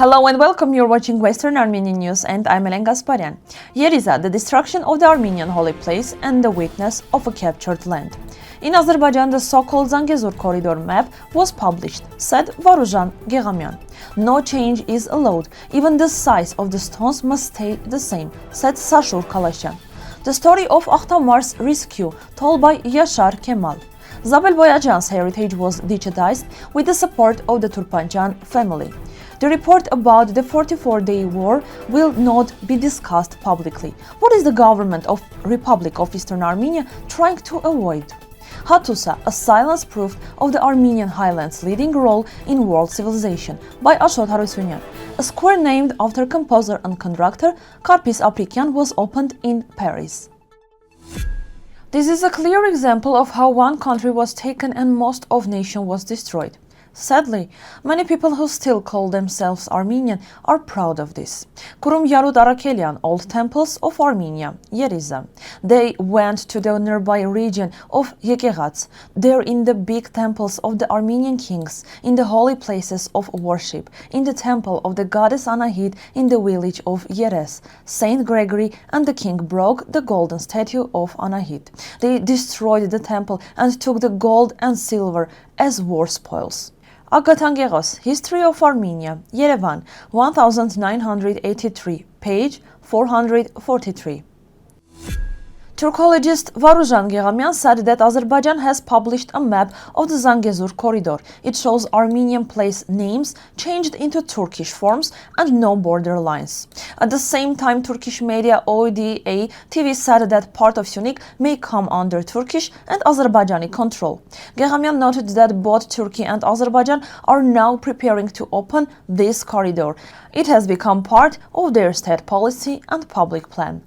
Hello and welcome, you're watching Western Armenian News and I'm Gasparian. Yeriza, the destruction of the Armenian holy place and the witness of a captured land. In Azerbaijan, the so-called Zangezur Corridor map was published, said Varuzhan Geghamyan. No change is allowed, even the size of the stones must stay the same, said Sashur Kalashyan. The story of Akhtamar's rescue, told by Yashar Kemal. Zabel Boyajian's heritage was digitized with the support of the Turpanjian family. The report about the 44-day war will not be discussed publicly. What is the government of Republic of Eastern Armenia trying to avoid? Hattusa, a silence proof of the Armenian Highlands' leading role in world civilization, by Ashot Harutyunyan. A square named after composer and conductor Karpis Aprikian was opened in Paris. This is a clear example of how one country was taken and most of nation was destroyed. Sadly, many people who still call themselves Armenian are proud of this. Yarud Old Temples of Armenia, Yeriza. They went to the nearby region of Yekegats. There in the big temples of the Armenian kings, in the holy places of worship, in the temple of the goddess Anahit in the village of Yeriza, Saint Gregory and the king broke the golden statue of Anahit. They destroyed the temple and took the gold and silver as war spoils. History of Armenia, Yerevan, 1983, page 443. Turkologist Varuzhan Geghamyan said that Azerbaijan has published a map of the Zangezur Corridor. It shows Armenian place names changed into Turkish forms and no border lines. At the same time, Turkish media ODA TV said that part of Syunik may come under Turkish and Azerbaijani control. Geghamyan noted that both Turkey and Azerbaijan are now preparing to open this corridor. It has become part of their state policy and public plan.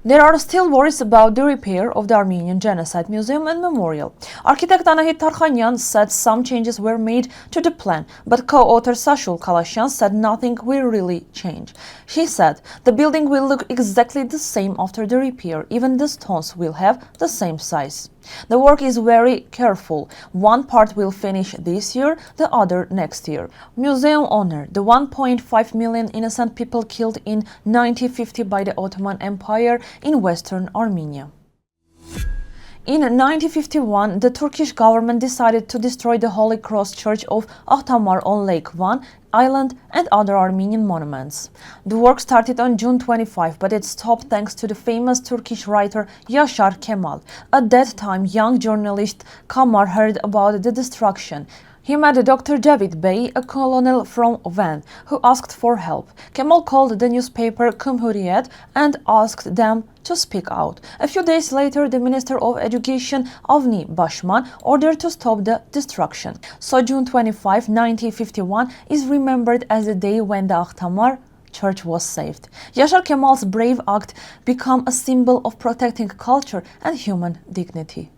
There are still worries about the repair of the Armenian Genocide Museum and Memorial. Architect Tarkhanyan said some changes were made to the plan, but co-author Sashur Kalashyan said nothing will really change. He said the building will look exactly the same after the repair, even the stones will have the same size. The work is very careful. One part will finish this year, the other next year. Museum owner, the 1.5 million innocent people killed in 1950 by the Ottoman Empire in Western Armenia. In 1951, the Turkish government decided to destroy the Holy Cross Church of Akhtamar on Lake Van Island and other Armenian monuments. The work started on June 25, but it stopped thanks to the famous Turkish writer Yashar Kemal. At that time, young journalist Akhtamar heard about the destruction. He met Dr. Javid Bey, a colonel from Van, who asked for help. Kemal called the newspaper Cumhuriyet and asked them to speak out. A few days later, the Minister of Education, Avni Bashman, ordered to stop the destruction. So June 25, 1951 is remembered as the day when the Akhtamar church was saved. Yashar Kemal's brave act became a symbol of protecting culture and human dignity.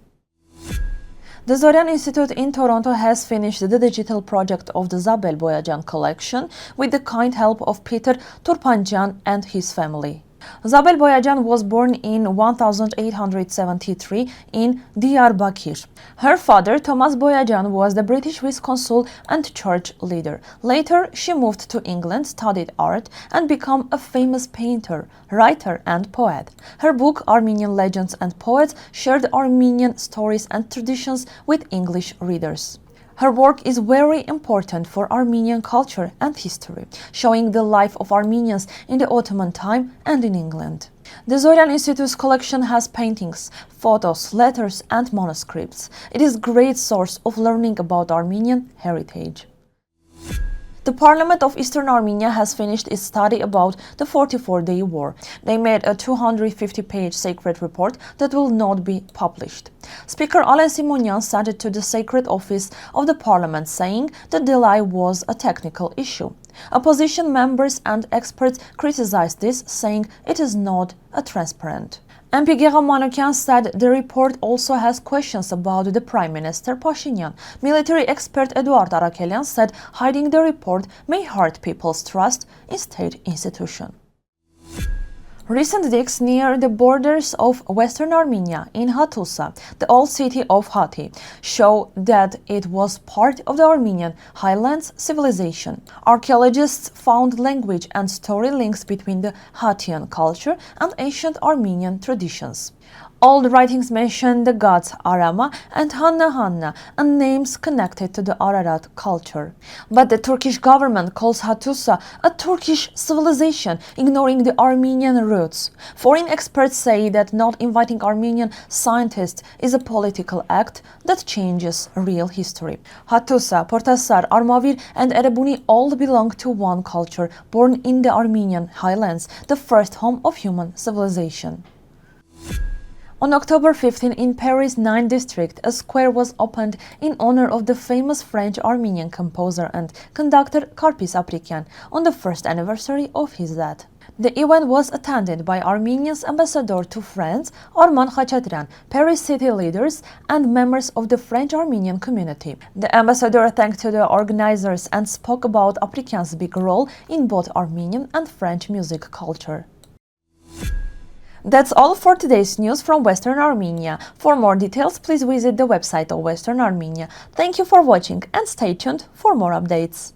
The Zorian Institute in Toronto has finished the digital project of the Zabel Boyajian collection with the kind help of Peter Turpanjian and his family. Zabel Boyajian was born in 1873 in Diyarbakir. Her father, Thomas Boyajian, was the British vice consul and church leader. Later, she moved to England, studied art, and became a famous painter, writer, and poet. Her book, Armenian Legends and Poets, shared Armenian stories and traditions with English readers. Her work is very important for Armenian culture and history, showing the life of Armenians in the Ottoman time and in England. The Zorian Institute's collection has paintings, photos, letters, and manuscripts. It is a great source of learning about Armenian heritage. The Parliament of Eastern Armenia has finished its study about the 44-day war. They made a 250-page secret report that will not be published. Speaker Alen Simonyan sent it to the Secret Office of the Parliament, saying the delay was a technical issue. Opposition members and experts criticized this, saying it is not transparent. MP Geghamyan said the report also has questions about the Prime Minister Pashinyan. Military expert Eduard Arakelian said hiding the report may hurt people's trust in state institutions. Recent digs near the borders of Western Armenia in Hattusa, the old city of Hatti, show that it was part of the Armenian Highlands civilization. Archaeologists found language and story links between the Hattian culture and ancient Armenian traditions. Old writings mention the gods Arama and Hanna and names connected to the Ararat culture. But the Turkish government calls Hattusa a Turkish civilization, ignoring the Armenian roots. Foreign experts say that not inviting Armenian scientists is a political act that changes real history. Hattusa, Portasar, Armavir and Erebuni all belong to one culture, born in the Armenian Highlands, the first home of human civilization. On October 15 in Paris 9th district, a square was opened in honor of the famous French-Armenian composer and conductor Karpis Aprikian on the first anniversary of his death. The event was attended by Armenia's ambassador to France, Arman Khachaturian, Paris city leaders, and members of the French-Armenian community. The ambassador thanked the organizers and spoke about Aprikian's big role in both Armenian and French music culture. That's all for today's news from Western Armenia. For more details, please visit the website of Western Armenia. Thank you for watching and stay tuned for more updates.